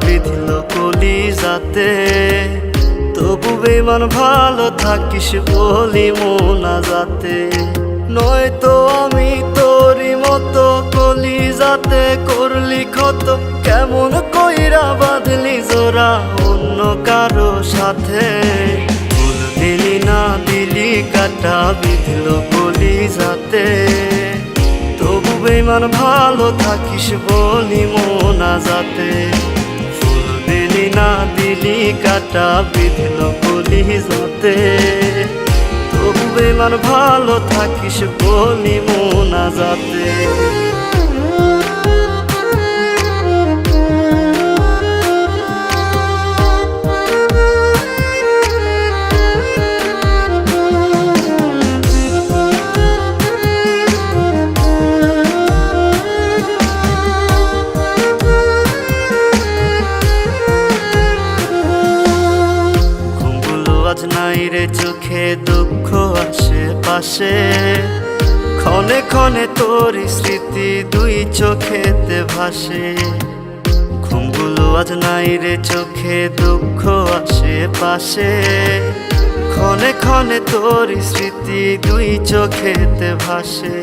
বিধিল কলিজাতে, তবু বেমান ভালো থাকিস বলি মোনাজাতে। নয়তো আমি তোরই মতো কলিজাতে করলি ক্ষত, কেমন কইরা বাঁধলি জোড়া অন্য কারো সাথে। ফুল দিলি না দিলি কাটা বিধিল কলিজাতে, তবু বেমান ভালো থাকিস বলি মোনাজাতে। ফুল দিলি না দিলি কাটা বিধিল কলিজাতে, তবু বেমান ভালো থাকিস বলি মোনাজাতে। আজ নাই রে চোখে দুঃখ আশেপাশে, ক্ষণে ক্ষণে তোর স্মৃতি দুই চোখেতে ভাসে। ঘুমগুলো আজ নাই রে চোখে দুঃখ আশেপাশে, ক্ষণে ক্ষণে তোর স্মৃতি দুই চোখেতে ভাসে।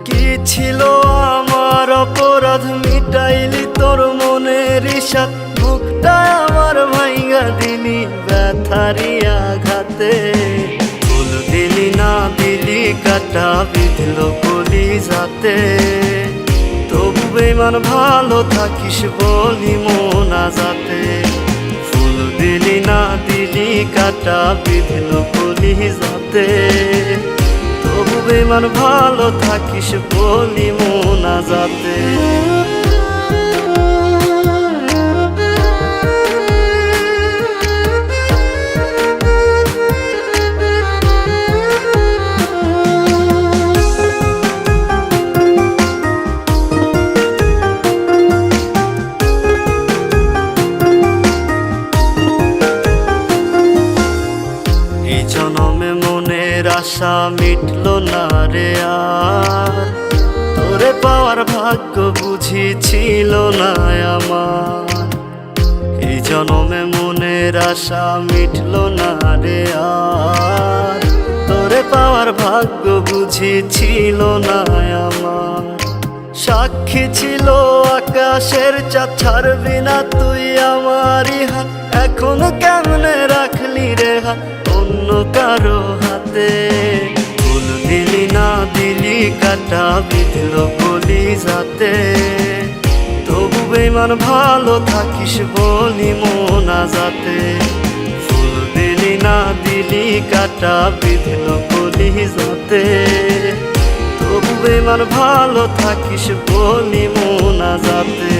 কি ছিল আমার অপরাধ মিটাইলি তোর মনের ইশাদ, বুকটা আমার ভাইঙ্গা দিলি ব্যথারি আঘাতে। ফুল দিলি না দিলি কাটা বিধিল কলিজাতে, তবু বেমান ভালো থাকিস বলি মোনাজাতে। ফুল দিলি না দিলি কাটা বিধিল কলিজাতে, তবু বেমান ভালো থাকিস বলি মোনাজাতে। এই জনমে মনের আশা মিটলো না রে আর, তোরে পাওয়ার ভাগ্য বুঝি ছিল না আমার। এই জনমে মনের আশা মিটলো না রে আর, তোরে পাওয়ার ভাগ্য বুঝি ছিল না আমার। সাক্ষী ছিল আকাশের চাঁদ, ছাড়বি না তুই আমারই হাত, এখন কেমনে রাখলি রে হাত অন্য কারো হাতে। ফুল দিলি না দিলি কাটা বিধিল কলিজাতে, তবু বেমান ভালো থাকিস বলি মোনাজাতে। ফুল দিলি না দিলি কাটা বিধিল কলিজাতে, তবু বেমান ভালো থাকিস বলি মোনাজাতে।